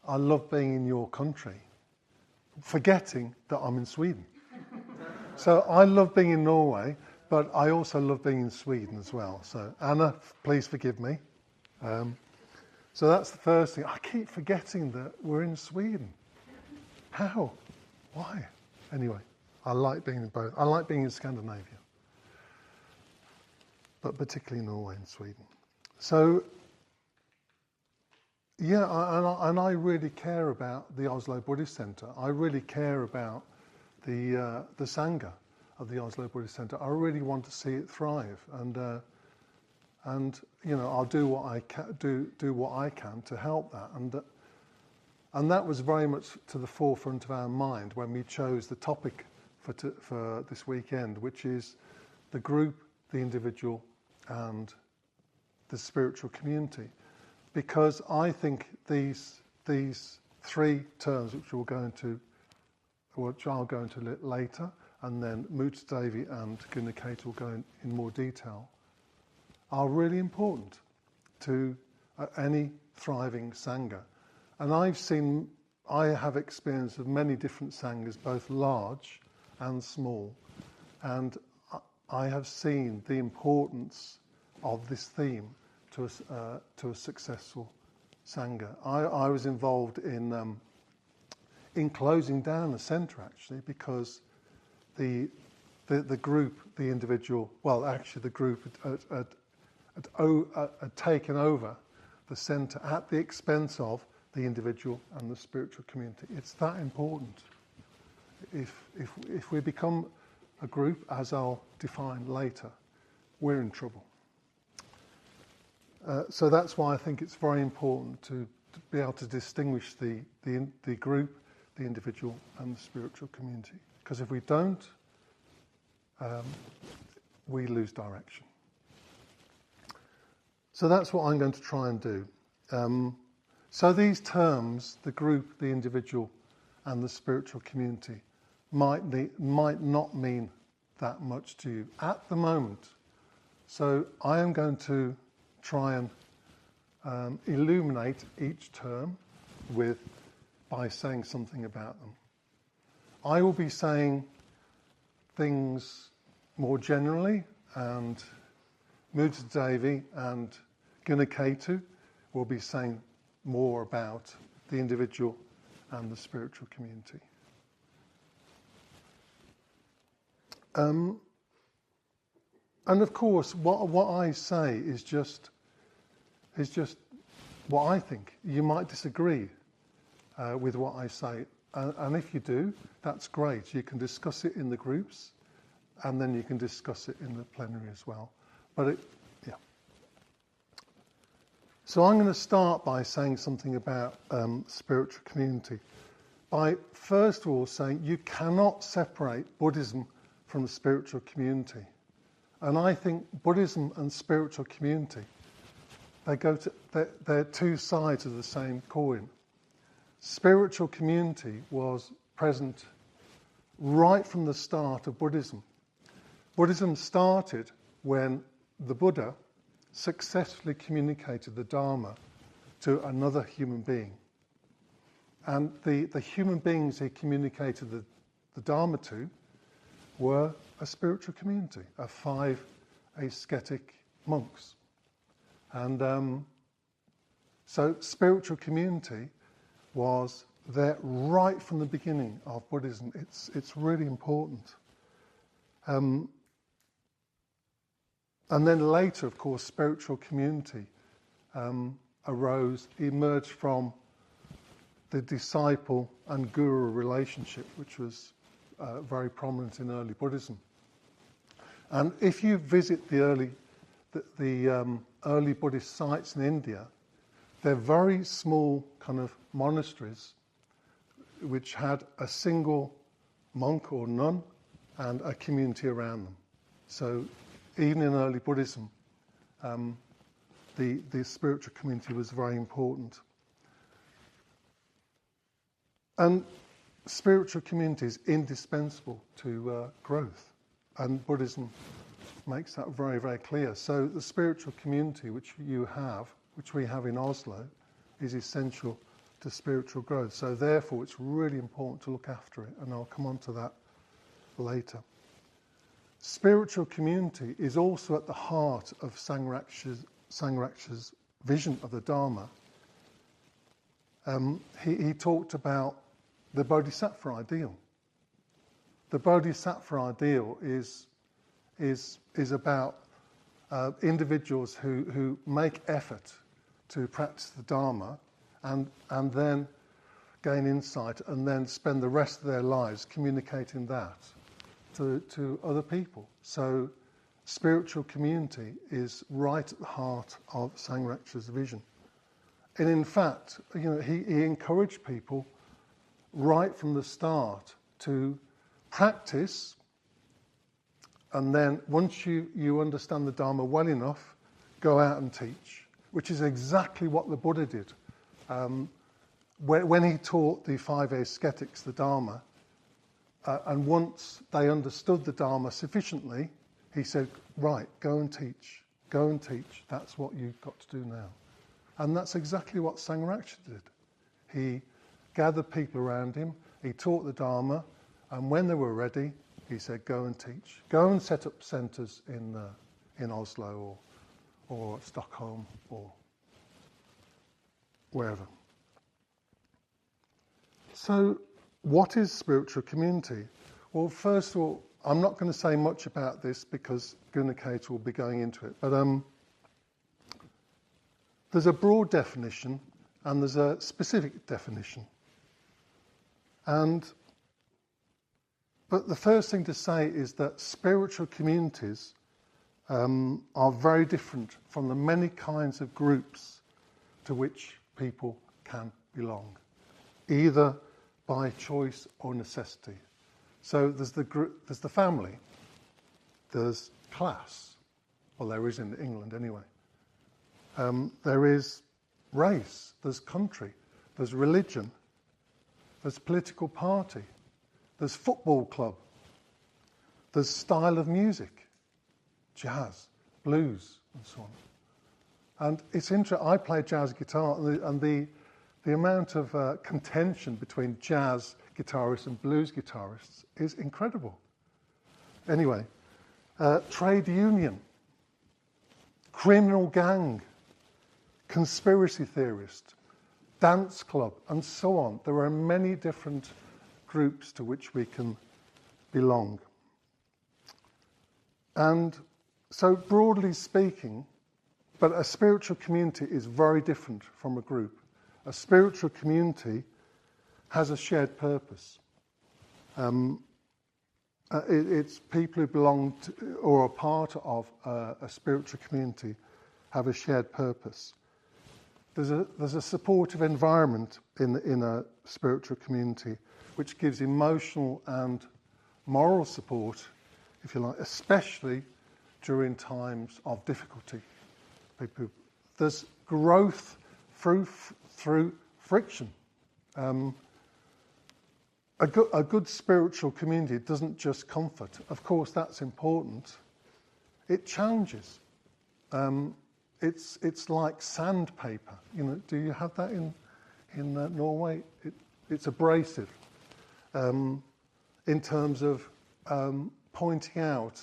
I love being in your country, forgetting that I'm in Sweden. So I love being in Norway, but I also love being in Sweden as well. So Anna, please forgive me. So that's the first thing. I keep forgetting that we're in Sweden. How? Why? Anyway, I like being in both. I like being in Scandinavia, but particularly Norway and Sweden. So, yeah, I really care about the Oslo Buddhist Center. I really care about the Sangha of the Oslo Buddhist Center. I really want to see it thrive, and you know, I'll do what I can do what I can to help that. And that was very much to the forefront of our mind when we chose the topic for this weekend, which is the group, the individual, and the spiritual community. Because I think these three terms, which I'll go into later, and then Mudita Devi and Gunnar Kate will go in more detail, are really important to any thriving Sangha. And I have experience of many different Sanghas, both large and small, and I have seen the importance of this theme to a successful Sangha. I was involved in closing down a centre actually, because the group, the individual, well actually the group had taken over the centre at the expense of the individual and the spiritual community. It's that important. If we become a group, as I'll define later, we're in trouble. So that's why I think it's very important to be able to distinguish the group, the individual, and the spiritual community. Because if we don't, we lose direction. So that's what I'm going to try and do. So these terms, the group, the individual, and the spiritual community, might not mean that much to you at the moment. So I am going to try and illuminate each term by saying something about them. I will be saying things more generally, and Mudita Devi and Gunnar Ketu will be saying more about the individual and the spiritual community. And of course, what I say is just what I think. You might disagree with what I say, and if you do, that's great. You can discuss it in the groups, and then you can discuss it in the plenary as well. But yeah. So I'm going to start by saying something about spiritual community. By first of all saying you cannot separate Buddhism from the spiritual community. And I think Buddhism and spiritual community, they're two sides of the same coin. Spiritual community was present right from the start of Buddhism. Buddhism started when the Buddha successfully communicated the Dharma to another human being. And the human beings he communicated the Dharma to were a spiritual community of 5 ascetic monks. And so spiritual community was there right from the beginning of Buddhism. It's really important. And then later, of course, spiritual community emerged from the disciple and guru relationship, which was very prominent in early Buddhism. And if you visit the early Buddhist sites in India, they're very small kind of monasteries which had a single monk or nun and a community around them. So even in early Buddhism, the spiritual community was very important. And spiritual community is indispensable to growth, and Buddhism makes that very, very clear. So the spiritual community which we have in Oslo is essential to spiritual growth. So therefore it's really important to look after it, and I'll come on to that later. Spiritual community is also at the heart of Sangharakshita's vision of the Dharma. He talked about the bodhisattva ideal. The bodhisattva ideal is about individuals who make effort to practice the Dharma and then gain insight and then spend the rest of their lives communicating that to other people. So spiritual community is right at the heart of Sangharakshita's vision. And in fact, he encouraged people right from the start to practice, and then once you understand the Dharma well enough, go out and teach, which is exactly what the Buddha did. When he taught the 5 ascetics the Dharma, and once they understood the Dharma sufficiently, he said, right, go and teach, that's what you've got to do now. And that's exactly what Sangharakshita did. He gathered people around him, he taught the Dharma, and when they were ready, he said, go and teach. Go and set up centres in Oslo or Stockholm or wherever. So, what is spiritual community? Well, first of all, I'm not going to say much about this because Gunnar-Kate will be going into it, but there's a broad definition and there's a specific definition. But the first thing to say is that spiritual communities are very different from the many kinds of groups to which people can belong, either by choice or necessity. So there's the family, there's class, well there is in England anyway. There is race, there's country, there's religion, there's political party, there's football club, there's style of music, jazz, blues, and so on. And it's interesting, I play jazz guitar, and the amount of contention between jazz guitarists and blues guitarists is incredible. Anyway, trade union, criminal gang, conspiracy theorist, dance club, and so on. There are many different groups to which we can belong. And so broadly speaking, but a spiritual community is very different from a group. A spiritual community has a shared purpose. It's people who belong to or are part of a spiritual community have a shared purpose. There's a supportive environment in a spiritual community which gives emotional and moral support, if you like, especially during times of difficulty. There's growth through friction. A good spiritual community doesn't just comfort. Of course, that's important. It challenges. It's like sandpaper. Do you have that in Norway? It's abrasive in terms of pointing out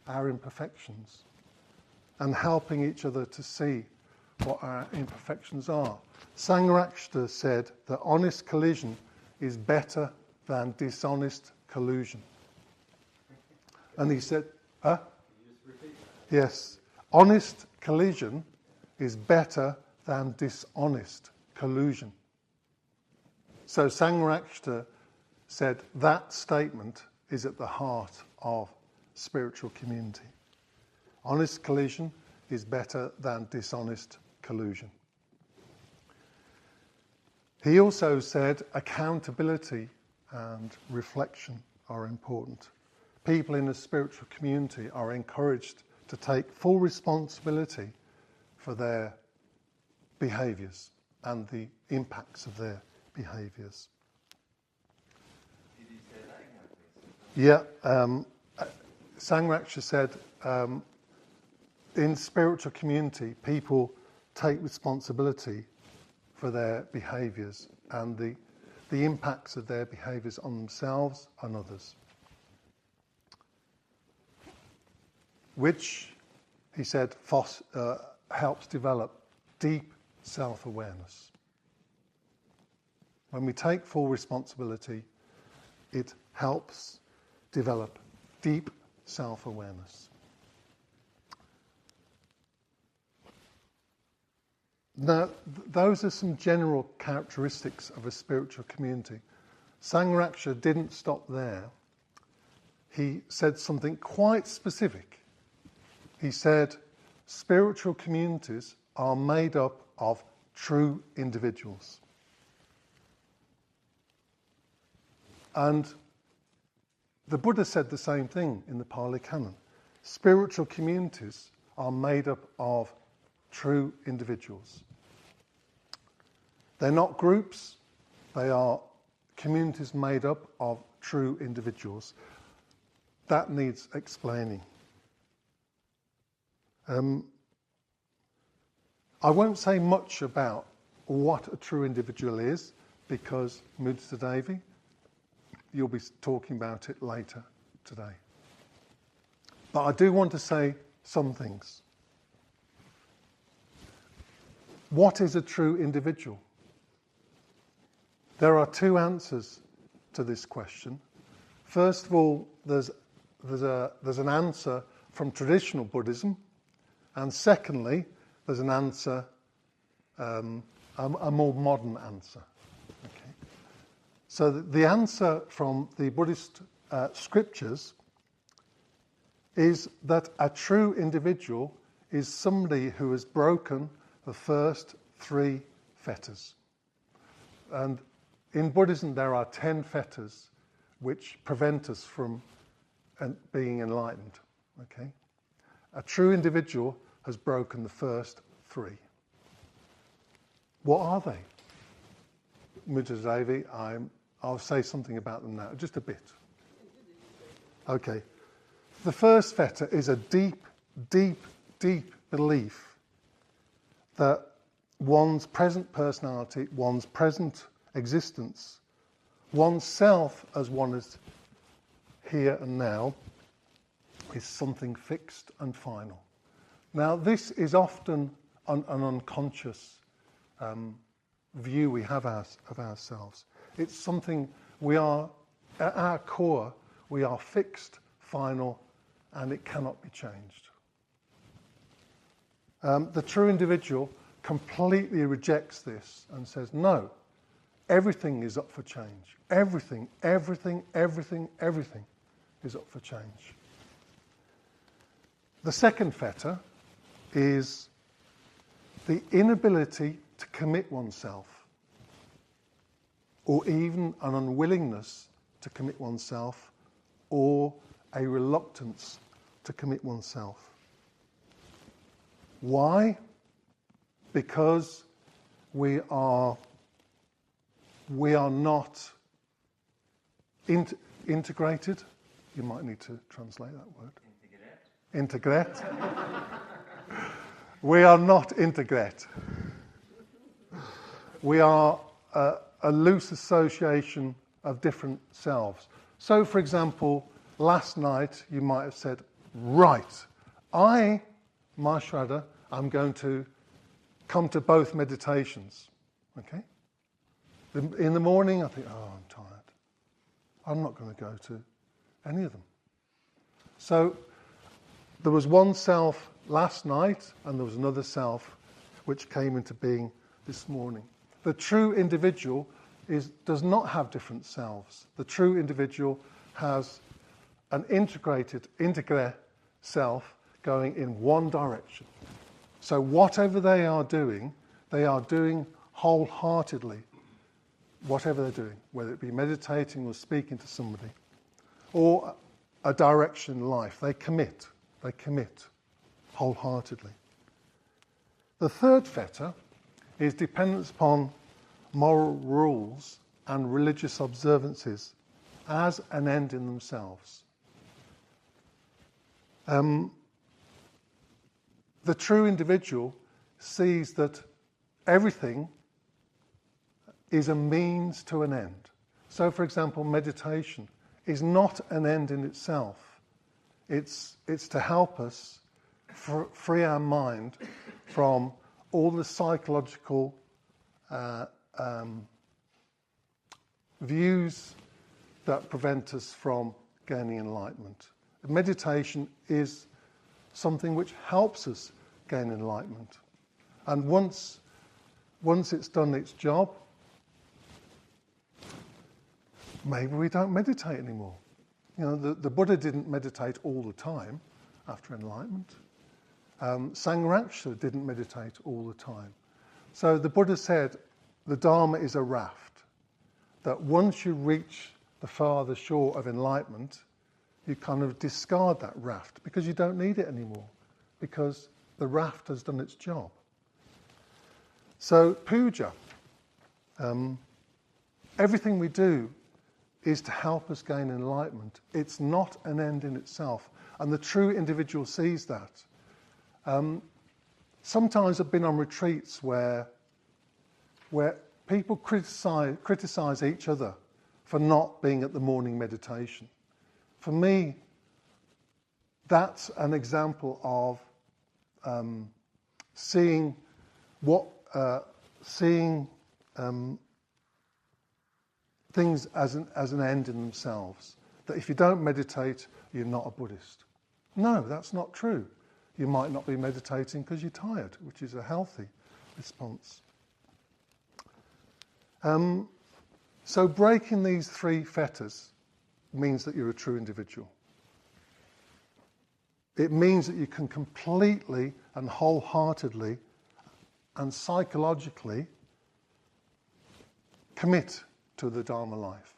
our imperfections and helping each other to see what our imperfections are. Sangharakshita said that honest collision is better than dishonest collusion. And he said, huh? Can you just repeat that? Yes. Honest collision is better than dishonest collusion. So Sangharakshita said that statement is at the heart of spiritual community. Honest collision is better than dishonest collusion. He also said accountability and reflection are important. People in a spiritual community are encouraged to take full responsibility for their behaviours and the impacts of their behaviours. Did he say that again, please? Yeah, Sangharakshita said in spiritual community, people take responsibility for their behaviours and the impacts of their behaviours on themselves and others. Which, he said, helps develop deep self-awareness. When we take full responsibility, it helps develop deep self-awareness. Now, those are some general characteristics of a spiritual community. Sangha didn't stop there. He said something quite specific. He said, spiritual communities are made up of true individuals. And the Buddha said the same thing in the Pali Canon. Spiritual communities are made up of true individuals. They're not groups, they are communities made up of true individuals. That needs explaining. I won't say much about what a true individual is, because Mudita Devi, you'll be talking about it later today. But I do want to say some things. What is a true individual? There are two answers to this question. First of all, there's an answer from traditional Buddhism, and secondly, there's an answer, a more modern answer. Okay. So the answer from the Buddhist scriptures is that a true individual is somebody who has broken the first three fetters. And in Buddhism there are 10 fetters which prevent us from being enlightened. Okay? A true individual has broken the first three. What are they? Mudita Devi, I'll say something about them now, just a bit. Okay. The first fetter is a deep, deep, deep belief that one's present personality, one's present existence, one's self as one is here and now, is something fixed and final. Now, this is often an unconscious view we have of ourselves. It's something we are, at our core, we are fixed, final, and it cannot be changed. The true individual completely rejects this and says, no, everything is up for change. Everything, everything, everything, everything is up for change. The second fetter is the inability to commit oneself, or even an unwillingness to commit oneself, or a reluctance to commit oneself. Why? Because we are not integrated. You might need to translate that word. Integrate. We are not integrate. We are a loose association of different selves. So, for example, last night you might have said, right, I, Mahasraddha, I'm going to come to both meditations. Okay? In the morning I think, oh, I'm tired. I'm not going to go to any of them. So there was one self last night and there was another self which came into being this morning. The true individual does not have different selves. The true individual has an integrated self going in one direction. So whatever they are doing wholeheartedly, whatever they're doing, whether it be meditating or speaking to somebody, or a direction in life. They commit wholeheartedly. The third fetter is dependence upon moral rules and religious observances as an end in themselves. The true individual sees that everything is a means to an end. So, for example, meditation is not an end in itself. It's to help us free our mind from all the psychological views that prevent us from gaining enlightenment. Meditation is something which helps us gain enlightenment. And once it's done its job, maybe we don't meditate anymore. You know, the Buddha didn't meditate all the time after enlightenment. Sangha didn't meditate all the time. So the Buddha said the Dharma is a raft, that once you reach the farther shore of enlightenment, you kind of discard that raft because you don't need it anymore, because the raft has done its job. So puja, everything we do is to help us gain enlightenment. It's not an end in itself. And the true individual sees that. Sometimes I've been on retreats where people criticize each other for not being at the morning meditation. For me, that's an example of seeing things as an end in themselves. That if you don't meditate, you're not a Buddhist. No, that's not true. You might not be meditating because you're tired, which is a healthy response. So breaking these three fetters means that you're a true individual. It means that you can completely and wholeheartedly and psychologically commit to the Dharma life.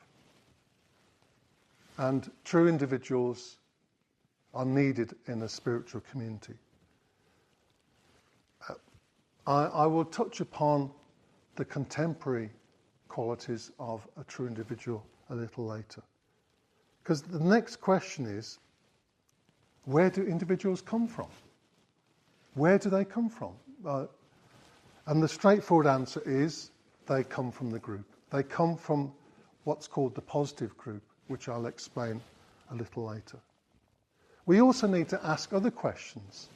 And true individuals are needed in a spiritual community. I will touch upon the contemporary qualities of a true individual a little later. Because the next question is, where do individuals come from? Where do they come from? And the straightforward answer is, they come from the group. They come from what's called the positive group, which I'll explain a little later. We also need to ask other questions.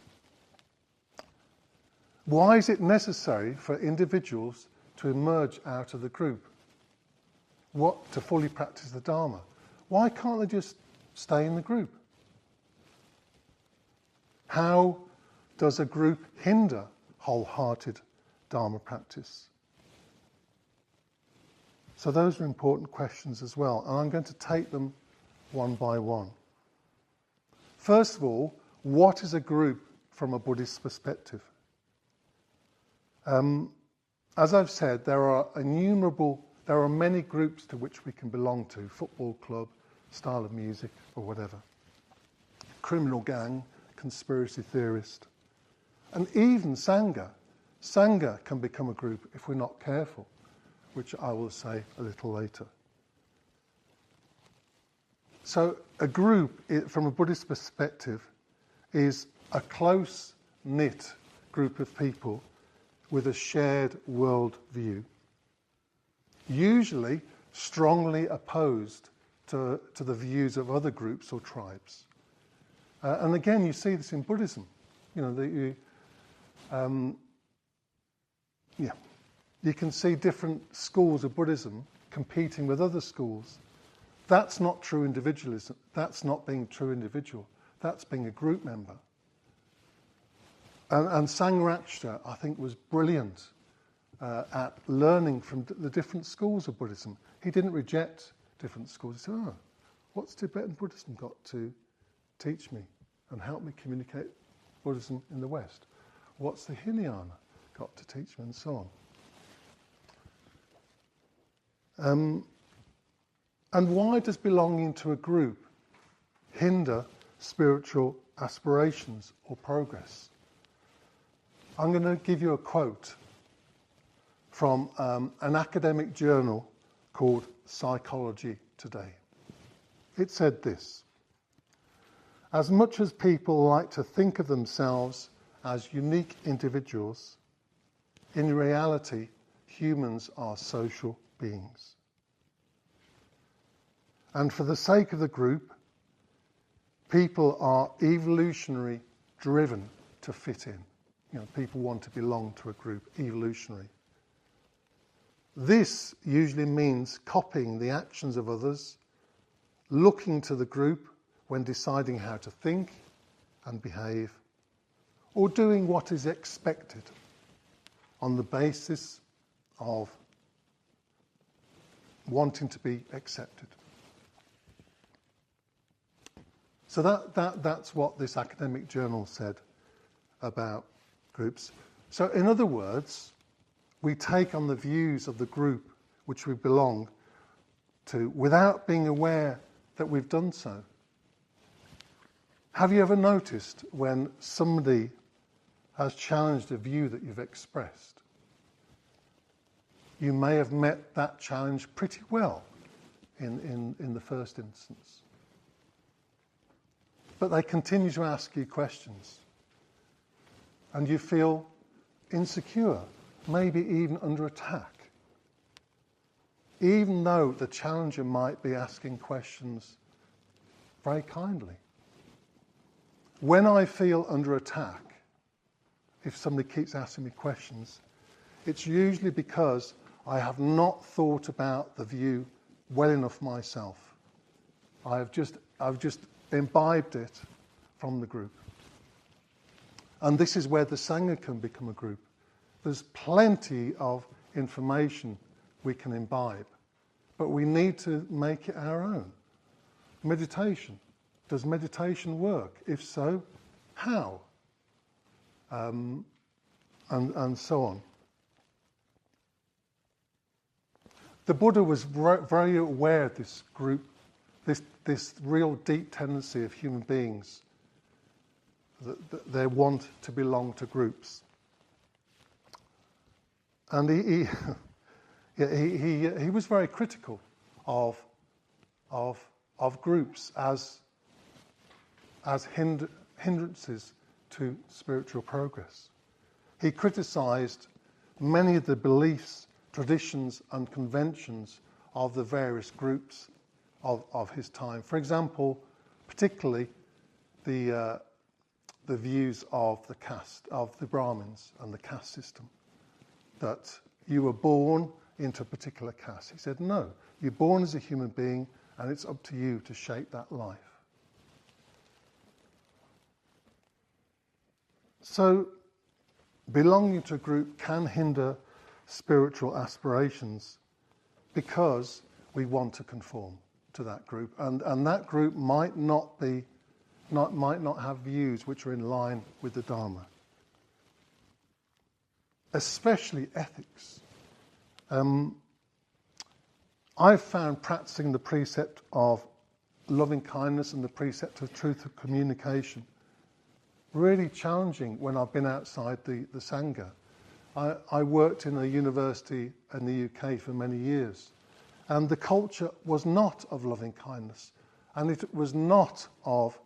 Why is it necessary for individuals to emerge out of the group? To fully practice the Dharma? Why can't they just stay in the group? How does a group hinder wholehearted Dharma practice? So those are important questions as well, and I'm going to take them one by one. First of all, what is a group from a Buddhist perspective? As I've said, there are many groups to which we can belong to: football club, style of music, or whatever. Criminal gang, conspiracy theorist. And even Sangha. Sangha can become a group if we're not careful, which I will say a little later. So a group, from a Buddhist perspective, is a close-knit group of people with a shared world view, usually strongly opposed to the views of other groups or tribes. And again, you see this in Buddhism. You can see different schools of Buddhism competing with other schools. That's not true individualism. That's not being true individual. That's being a group member. And Sangha, I think, was brilliant at learning from the different schools of Buddhism. He didn't reject different schools. He said, what's Tibetan Buddhism got to teach me and help me communicate Buddhism in the West? What's the Hinayana got to teach me, and so on. And why does belonging to a group hinder spiritual aspirations or progress? I'm going to give you a quote from an academic journal called Psychology Today. It said this: as much as people like to think of themselves as unique individuals, in reality, humans are social beings. And for the sake of the group, people are evolutionary driven to fit in. People want to belong to a group, evolutionary. This usually means copying the actions of others, looking to the group when deciding how to think and behave, or doing what is expected on the basis of wanting to be accepted. So that's what this academic journal said about groups. So in other words, we take on the views of the group which we belong to without being aware that we've done so. Have you ever noticed when somebody has challenged a view that you've expressed? You may have met that challenge pretty well in the first instance. But they continue to ask you questions. And you feel insecure, maybe even under attack. Even though the challenger might be asking questions very kindly. When I feel under attack, if somebody keeps asking me questions, it's usually because I have not thought about the view well enough myself. I've just imbibed it from the group. And this is where the Sangha can become a group. There's plenty of information we can imbibe, but we need to make it our own. Meditation. Does meditation work? If so, how? And so on. The Buddha was very aware of this group, this real deep tendency of human beings, that they want to belong to groups. And he was very critical of groups as hindrances to spiritual progress. He criticized many of the beliefs, traditions and conventions of the various groups of his time. For example, particularly the views of the caste, of the Brahmins and the caste system, that you were born into a particular caste. He said, no, you're born as a human being and it's up to you to shape that life. So, belonging to a group can hinder spiritual aspirations because we want to conform to that group, and that group might not have views which are in line with the Dharma. Especially ethics. I've found practicing the precept of loving kindness and the precept of truth of communication really challenging when I've been outside the Sangha. I worked in a university in the UK for many years, and the culture was not of loving kindness, and it was not of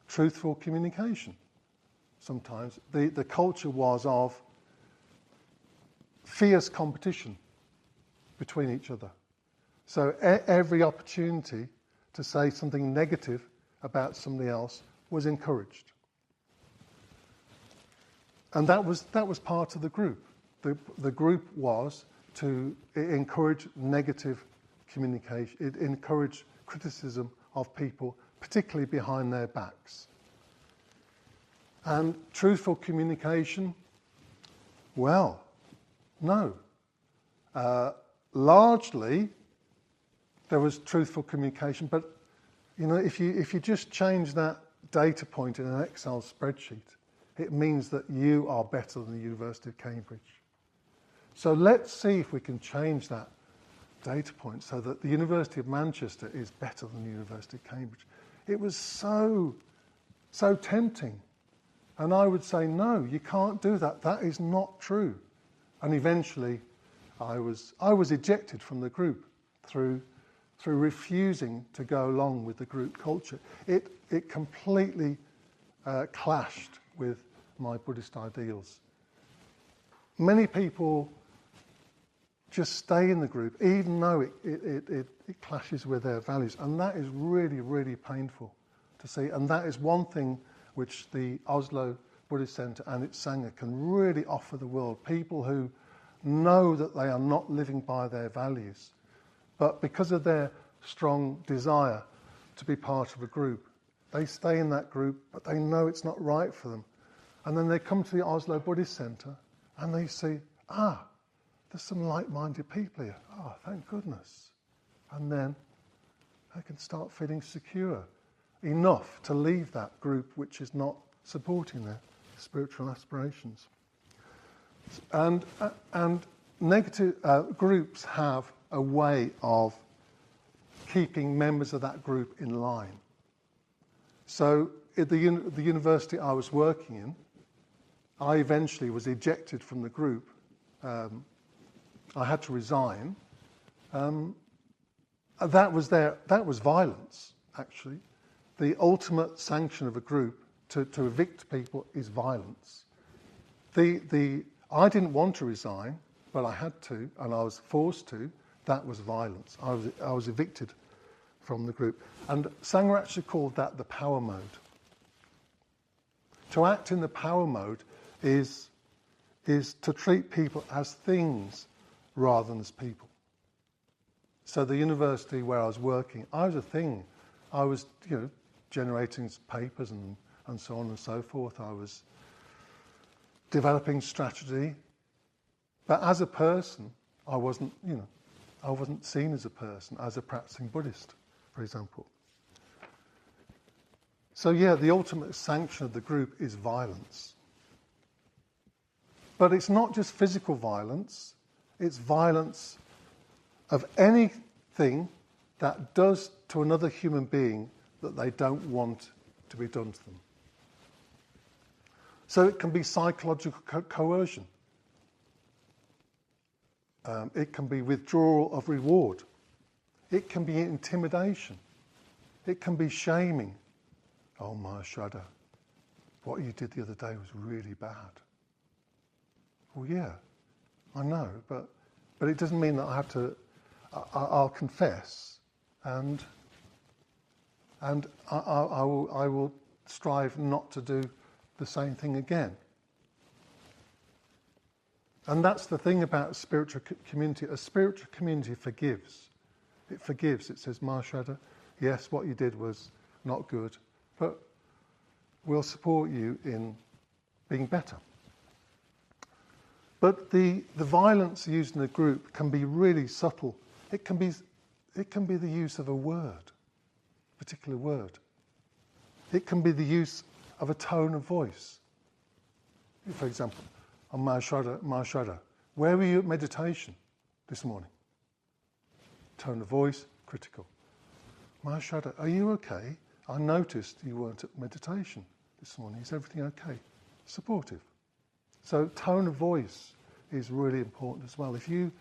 truthful communication. Sometimes the culture was of fierce competition between each other. So every opportunity to say something negative about somebody else was encouraged. And that was part of the group. The group was to encourage negative communication. It encouraged criticism of people, particularly behind their backs. And truthful communication, well, no. Largely, there was truthful communication, but if you just change that data point in an Excel spreadsheet, it means that you are better than the University of Cambridge. So let's see if we can change that data point so that the University of Manchester is better than the University of Cambridge. It was so tempting. And I would say, no, you can't do that. That is not true. And eventually, I was ejected from the group through refusing to go along with the group culture. It completely clashed with my Buddhist ideals. Many people just stay in the group, even though it clashes with their values. And that is really, really painful to see. And that is one thing which the Oslo Buddhist Center and its Sangha can really offer the world. People who know that they are not living by their values, but because of their strong desire to be part of a group, they stay in that group, but they know it's not right for them. And then they come to the Oslo Buddhist Center and they see, there's some like-minded people here. Oh, thank goodness. And then they can start feeling secure enough to leave that group which is not supporting their spiritual aspirations. And negative groups have a way of keeping members of that group in line. So at the university I was working in, I eventually was ejected from the group. I had to resign. That was violence, actually. The ultimate sanction of a group to evict people is violence. I didn't want to resign, but I had to, and I was forced to. That was violence. I was evicted from the group. And Sangha actually called that the power mode. To act in the power mode is to treat people as things rather than as people. So the university where I was working, I was a thing. I was, generating papers and so on and so forth. I was developing strategy. But as a person, I wasn't seen as a person, as a practicing Buddhist, for example. So the ultimate sanction of the group is violence. But it's not just physical violence, it's violence of anything that does to another human being that they don't want to be done to them. So it can be psychological coercion. It can be withdrawal of reward. It can be intimidation. It can be shaming. Oh, Mahasraddha, what you did the other day was really bad. Well, yeah, I know, but it doesn't mean that I have to. I'll confess, and I will strive not to do the same thing again. And that's the thing about a spiritual community. A spiritual community forgives. It forgives. It says, Mahasraddha, yes, what you did was not good, but we'll support you in being better. But the violence used in a group can be really subtle. It can be the use of a word, a particular word. It can be the use of a tone of voice. For example, on Mahasraddha, where were you at meditation this morning? Tone of voice, critical. Mahasraddha, are you okay? I noticed you weren't at meditation this morning. Is everything okay? Supportive. So tone of voice is really important as well. If you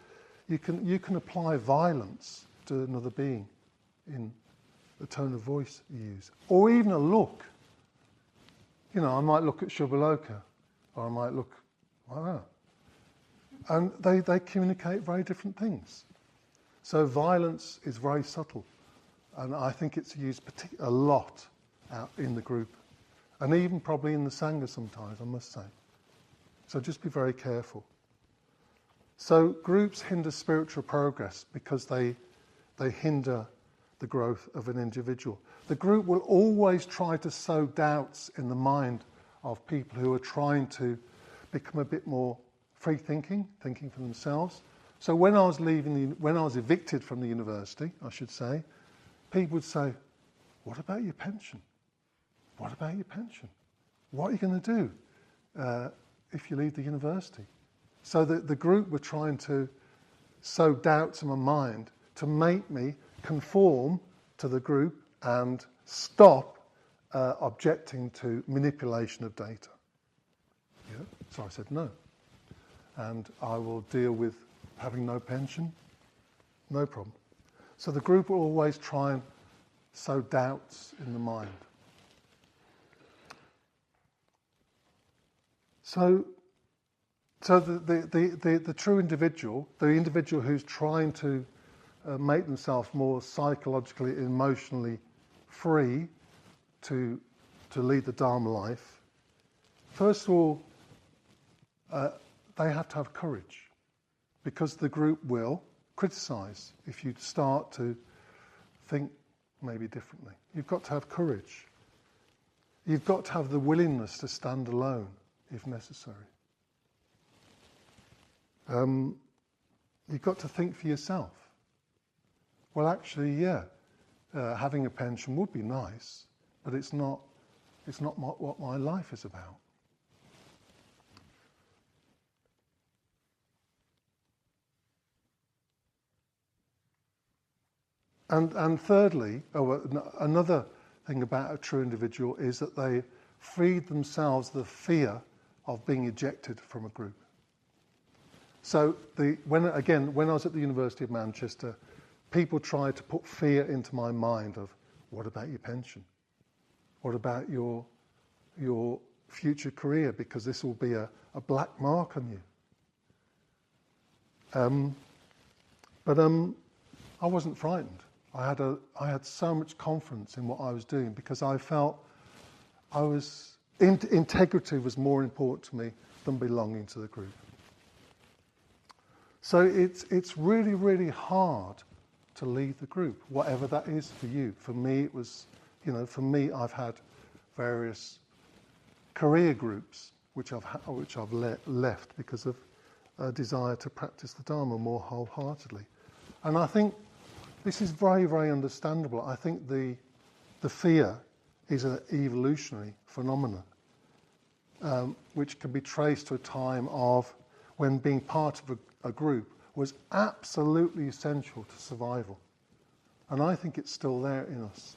can apply violence to another being in the tone of voice you use, or even a look. I might look at Shubhaloka, or I might look, I don't know. And they communicate very different things. So violence is very subtle, and I think it's used a lot out in the group, and even probably in the Sangha sometimes, I must say. So just be very careful. So groups hinder spiritual progress because they hinder the growth of an individual. The group will always try to sow doubts in the mind of people who are trying to become a bit more free-thinking, thinking for themselves. So when I was evicted from the university, I should say, people would say, what about your pension? What about your pension? What are you going to do if you leave the university? So the group were trying to sow doubts in my mind to make me conform to the group and stop objecting to manipulation of data. Yeah? So I said no. And I will deal with having no pension, no problem. So the group will always try and sow doubts in the mind. So the true individual, the individual who's trying to make themselves more psychologically, emotionally free to lead the Dharma life, first of all, they have to have courage, because the group will criticize if you start to think maybe differently. You've got to have courage. You've got to have the willingness to stand alone if necessary. You've got to think for yourself. Well, actually, yeah, having a pension would be nice, but it's not what my life is about. And thirdly, another thing about a true individual is that they freed themselves the fear of being ejected from a group. So when I was at the University of Manchester, people tried to put fear into my mind of, what about your pension? What about your future career? Because this will be a black mark on you. But I wasn't frightened. I had so much confidence in what I was doing, because I felt integrity was more important to me than belonging to the group. So it's really, really hard to lead the group, whatever that is for you. For me, it was, I've had various career groups which I've left because of a desire to practice the Dharma more wholeheartedly. And I think this is very, very understandable. I think the fear is an evolutionary phenomenon, which can be traced to a time of when being part of a group was absolutely essential to survival. And I think it's still there in us.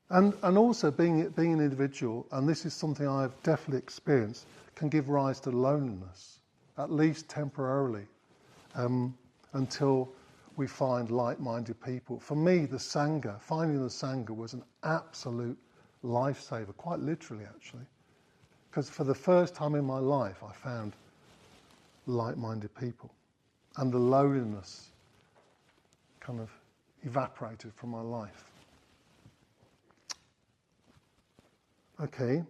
And also being an individual, and this is something I've definitely experienced, can give rise to loneliness, at least temporarily, until we find like-minded people. For me, finding the Sangha was an absolute lifesaver, quite literally actually. Because for the first time in my life, I found like-minded people. And the loneliness kind of evaporated from my life. Okay.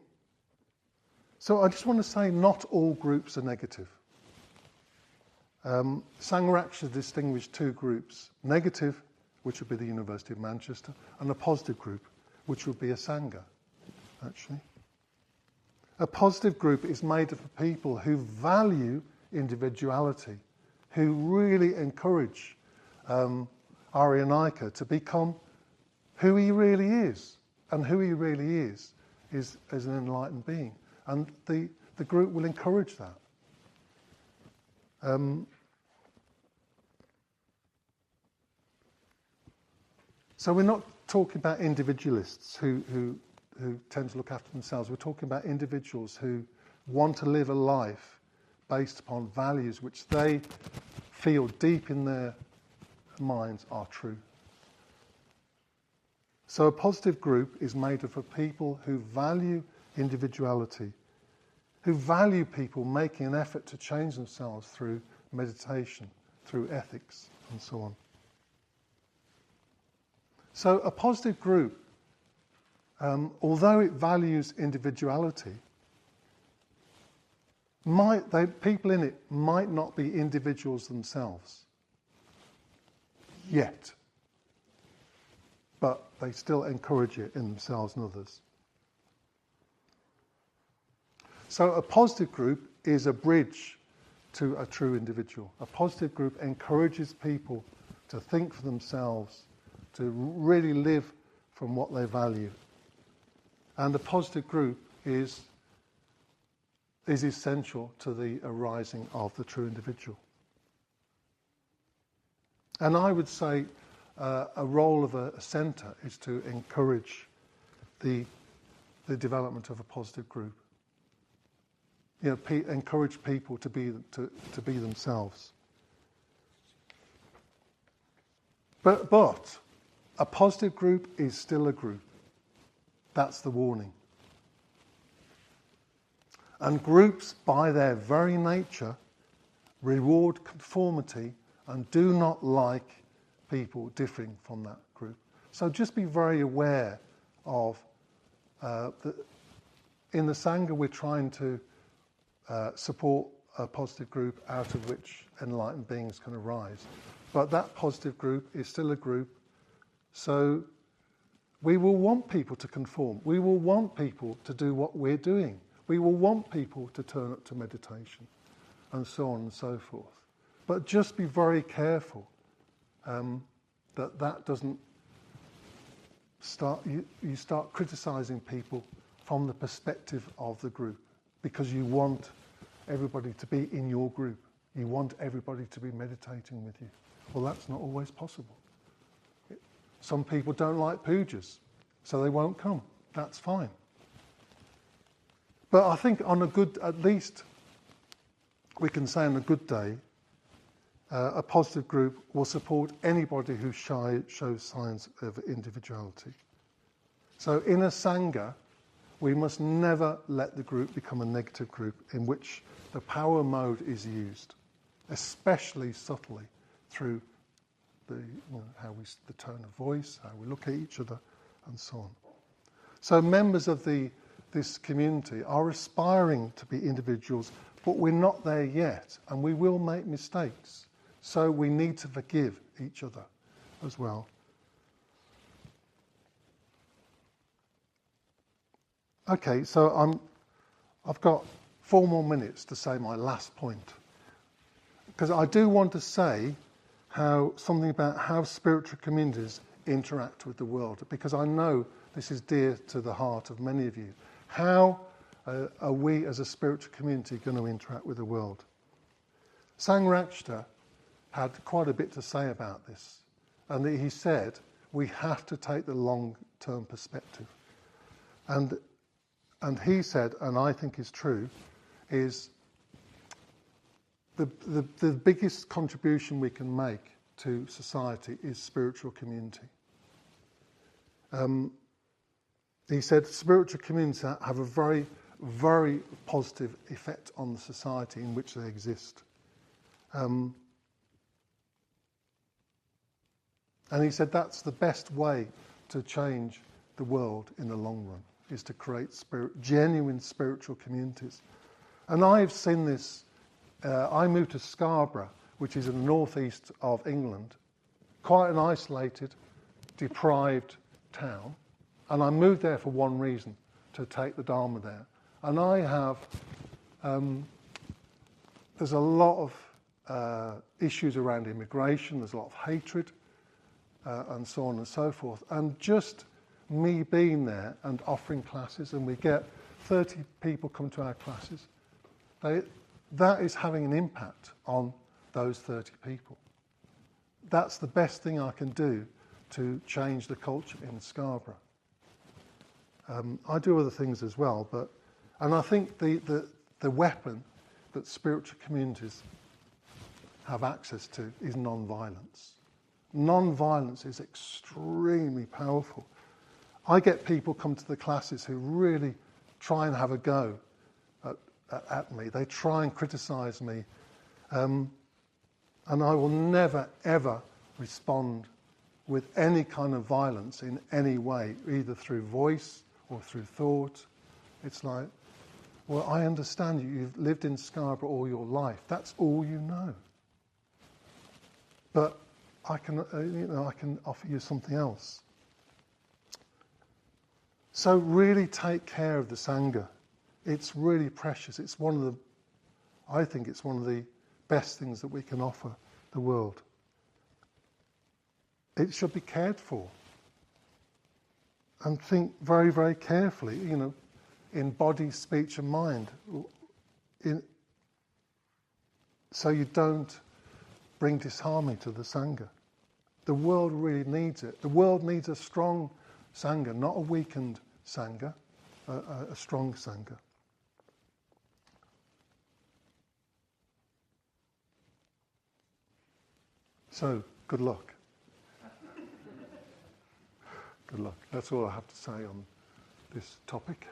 So I just want to say not all groups are negative. Sangha actually distinguished two groups: negative, which would be the University of Manchester, and a positive group, which would be a Sangha, actually. A positive group is made up of people who value individuality, who really encourage Aryanika to become who he really is. And who he really is an enlightened being. And the group will encourage that. So we're not talking about individualists who tend to look after themselves. We're talking about individuals who want to live a life based upon values which they feel deep in their minds are true. So a positive group is made up of people who value individuality, who value people making an effort to change themselves through meditation, through ethics, and so on. So a positive group, although it values individuality, people in it might not be individuals themselves yet, but they still encourage it in themselves and others. So a positive group is a bridge to a true individual. A positive group encourages people to think for themselves, to really live from what they value. And a positive group is essential to the arising of the true individual. And I would say a role of a centre is to encourage the development of a positive group. Encourage people to be themselves. But a positive group is still a group. That's the warning. And groups, by their very nature, reward conformity and do not like people differing from that group. So just be very aware of in the Sangha we're trying to support a positive group out of which enlightened beings can arise. But that positive group is still a group, so we will want people to conform. We will want people to do what we're doing. We will want people to turn up to meditation, and so on and so forth. But just be very careful that doesn't start, you start criticising people from the perspective of the group, because you want everybody to be in your group. You want everybody to be meditating with you. Well, that's not always possible. Some people don't like pujas, so they won't come. That's fine. But I think on a good, at least we can say on a good day, a positive group will support anybody who shows signs of individuality. So in a Sangha, we must never let the group become a negative group in which the power mode is used, especially subtly through the tone of voice, how we look at each other, and so on. So members of this community are aspiring to be individuals, but we're not there yet, and we will make mistakes. So we need to forgive each other as well. Okay, so I've got 4 more minutes to say my last point, because I do want to say something about how spiritual communities interact with the world, because I know this is dear to the heart of many of you. How are we as a spiritual community going to interact with the world? Sangharakshita had quite a bit to say about this, and he said we have to take the long-term perspective. And he said, and I think is true, is the biggest contribution we can make to society is spiritual community. He said spiritual communities have a very, very positive effect on the society in which they exist. And he said that's the best way to change the world in the long run, is to create genuine spiritual communities. And I've seen this. I moved to Scarborough, which is in the northeast of England, quite an isolated, deprived town. And I moved there for one reason, to take the Dharma there. And I have, there's a lot of issues around immigration, there's a lot of hatred, and so on and so forth. And just me being there and offering classes, and we get 30 people come to our classes, that is having an impact on those 30 people. That's the best thing I can do to change the culture in Scarborough. I do other things as well, and I think the weapon that spiritual communities have access to is non-violence. Non-violence is extremely powerful. I get people come to the classes who really try and have a go at me. They try and criticise me, and I will never, ever respond with any kind of violence in any way, either through voice or through thought. It's like, well, I understand you. You've lived in Scarborough all your life. That's all you know. But I can offer you something else. So really take care of the Sangha. It's really precious. I think it's one of the best things that we can offer the world. It should be cared for. And think very, very carefully, in body, speech and mind, so you don't bring disharmony to the Sangha. The world really needs it. The world needs a strong Sangha, not a weakened Sangha, a strong Sangha. So, good luck. Good luck. That's all I have to say on this topic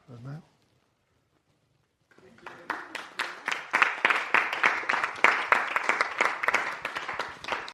for now.